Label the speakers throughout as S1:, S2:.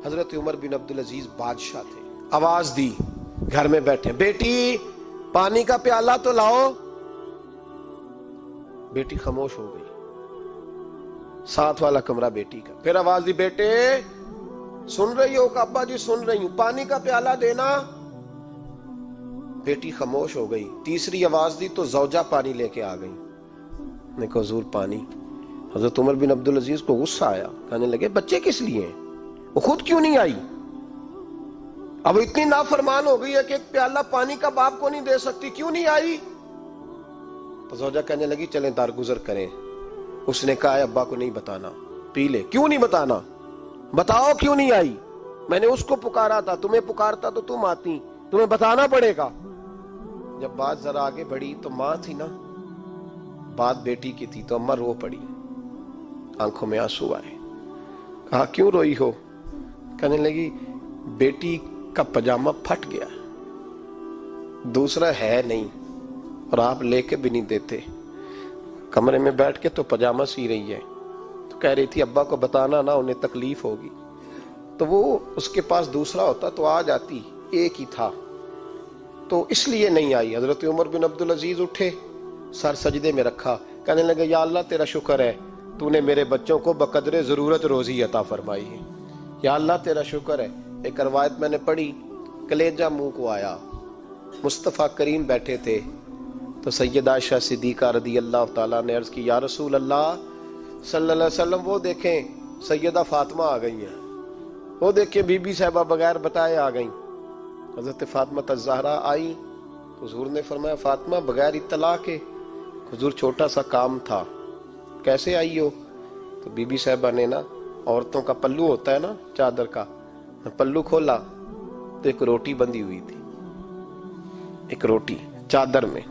S1: حضرت عمر بن عبدالعزیز بادشاہ تھے. آواز دی, گھر میں بیٹھے, بیٹی پانی کا پیالہ تو لاؤ. بیٹی خاموش ہو گئی. ساتھ والا کمرہ بیٹی کا. پھر آواز دی, بیٹے سن رہی ہو؟ کہ ابا جی سن رہی ہوں, پانی کا پیالہ دینا. بیٹی خاموش ہو گئی. تیسری آواز دی تو زوجہ پانی لے کے آ گئی. نے کہا حضور پانی. حضرت عمر بن عبدالعزیز کو غصہ آیا, کہنے لگے بچے کس لیے ہیں, وہ خود کیوں نہیں آئی؟ اب اتنی نافرمان ہو گئی ہے کہ ایک پیالہ پانی کا باپ کو نہیں دے سکتی, کیوں نہیں آئی؟ تو زوجہ کہنے لگی چلیں درگزر کریں. اس نے کہا ابا کو نہیں بتانا, پی لے. کیوں نہیں بتانا؟ بتاؤ کیوں نہیں آئی؟ میں نے اس کو پکارا تھا, تمہیں پکارتا تو تم آتی, تمہیں بتانا پڑے گا. جب بات ذرا آگے بڑھی تو ماں تھی نا, بات بیٹی کی تھی, تو اماں رو پڑی, آنکھوں میں آنسو آئے. کہا کیوں روئی ہو؟ کہنے لگی بیٹی کا پجامہ پھٹ گیا, دوسرا ہے نہیں, اور آپ لے کے بھی نہیں دیتے. کمرے میں بیٹھ کے تو پجامہ سی رہی ہے, تو کہہ رہی تھی ابا کو بتانا نا, انہیں تکلیف ہوگی. تو وہ اس کے پاس دوسرا ہوتا تو آ جاتی, ایک ہی تھا, تو اس لیے نہیں آئی. حضرت عمر بن عبدالعزیز اٹھے, سر سجدے میں رکھا, کہنے لگے یا اللہ تیرا شکر ہے, تو نے میرے بچوں کو بقدر ضرورت روزی عطا فرمائی ہے. یا اللہ تیرا شکر ہے. ایک روایت میں نے پڑھی, کلیجہ منہ کو آیا. مصطفیٰ کریم بیٹھے تھے, تو سیدہ عائشہ صدیقہ رضی اللہ تعالیٰ نے عرض کی یا رسول اللہ صلی اللہ علیہ وسلم, وہ دیکھیں سیدہ فاطمہ آ گئی ہیں, وہ دیکھیں بی بی صاحبہ بغیر بتائے آ گئیں. حضرت فاطمہ الزہرا آئی, حضور نے فرمایا فاطمہ بغیر اطلاع کے؟ حضور چھوٹا سا کام تھا. کیسے آئی ہو؟ تو بی بی صاحبہ نے نا, عورتوں کا پلو ہوتا ہے نا چادر کا, پلو کھولا تو ایک روٹی بندھی ہوئی تھی, ایک روٹی چادر میں.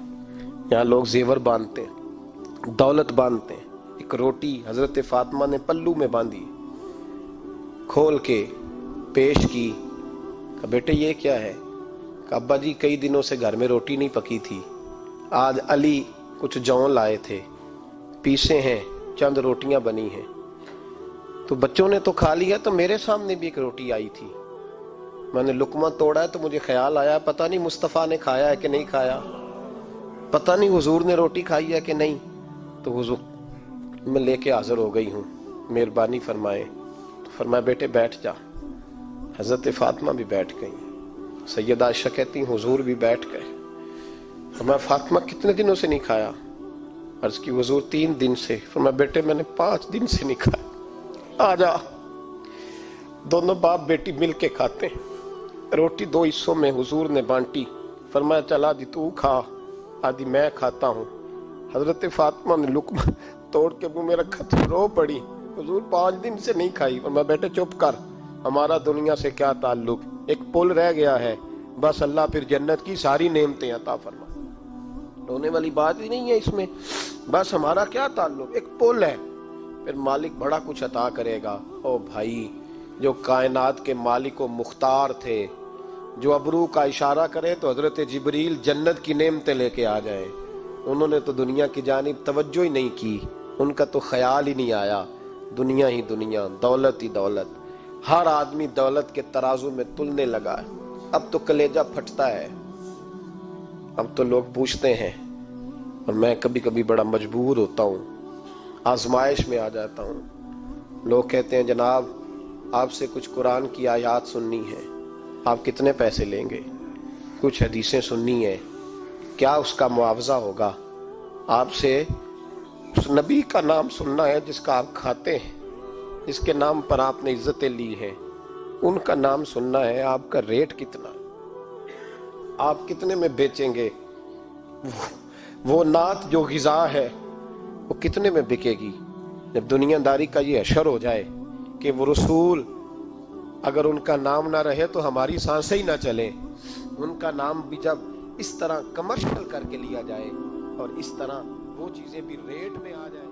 S1: یہاں لوگ زیور باندھتے ہیں, دولت باندھتے ہیں, ایک روٹی حضرت فاطمہ نے پلو میں باندھی, کھول کے پیش کی. کہ بیٹے یہ کیا ہے؟ کہ ابا جی کئی دنوں سے گھر میں روٹی نہیں پکی تھی, آج علی کچھ جوں لائے تھے, پیسے ہیں, چند روٹیاں بنی ہیں, تو بچوں نے تو کھا لیا, تو میرے سامنے بھی ایک روٹی آئی تھی, میں نے لقمہ توڑا ہے تو مجھے خیال آیا پتہ نہیں مصطفیٰ نے کھایا ہے کہ نہیں کھایا, پتہ نہیں حضور نے روٹی کھائی ہے کہ نہیں, تو حضور میں لے کے حاضر ہو گئی ہوں, مہربانی فرمائیں. تو فرمایا بیٹے بیٹھ جا. حضرت فاطمہ بھی بیٹھ گئی. سیدہ عائشہ کہتی حضور بھی بیٹھ گئے. فرمایا فاطمہ کتنے دنوں سے نہیں کھایا؟ عرض کی حضور 3 دن سے. فرمایا بیٹے میں نے 5 دن سے نہیں کھایا, آ جا. دونوں باپ بیٹی مل کے کھاتے ہیں. روٹی 2 حصوں میں حضور نے بانٹی. فرمایا چلا دی تو کھا, آدھی میں کھاتا ہوں. حضرت فاطمہ نے لقمہ توڑ کے منہ میں رکھا تو رو پڑی, حضور 5 دن سے نہیں کھائی. فرمایا بیٹے چپ کر, ہمارا دنیا سے کیا تعلق, ایک پل رہ گیا ہے, بس اللہ پھر جنت کی ساری نعمتیں عطا فرما. رونے والی بات ہی نہیں ہے اس میں, بس ہمارا کیا تعلق, ایک پل ہے, پھر مالک بڑا کچھ عطا کرے گا. او بھائی, جو کائنات کے مالک و مختار تھے, جو ابرو کا اشارہ کرے تو حضرت جبریل جنت کی نعمتیں لے کے آ جائیں, انہوں نے تو دنیا کی جانب توجہ ہی نہیں کی, ان کا تو خیال ہی نہیں آیا. دنیا ہی دنیا, دولت ہی دولت, ہر آدمی دولت کے ترازو میں تلنے لگا ہے. اب تو کلیجہ پھٹتا ہے. اب تو لوگ پوچھتے ہیں, اور میں کبھی کبھی بڑا مجبور ہوتا ہوں, آزمائش میں آ جاتا ہوں. لوگ کہتے ہیں جناب آپ سے کچھ قرآن کی آیات سننی ہے, آپ کتنے پیسے لیں گے؟ کچھ حدیثیں سننی ہیں, کیا اس کا معاوضہ ہوگا؟ آپ سے اس نبی کا نام سننا ہے جس کا آپ کھاتے ہیں, جس کے نام پر آپ نے عزتیں لی ہیں, ان کا نام سننا ہے. آپ کا ریٹ کتنا, آپ کتنے میں بیچیں گے؟ وہ نعت جو غذا ہے وہ کتنے میں بکے گی؟ جب دنیا داری کا یہ حشر ہو جائے کہ وہ رسول اگر ان کا نام نہ رہے تو ہماری سانسیں ہی نہ چلیں, ان کا نام بھی جب اس طرح کمرشل کر کے لیا جائے اور اس طرح وہ چیزیں بھی ریٹ میں آ جائیں.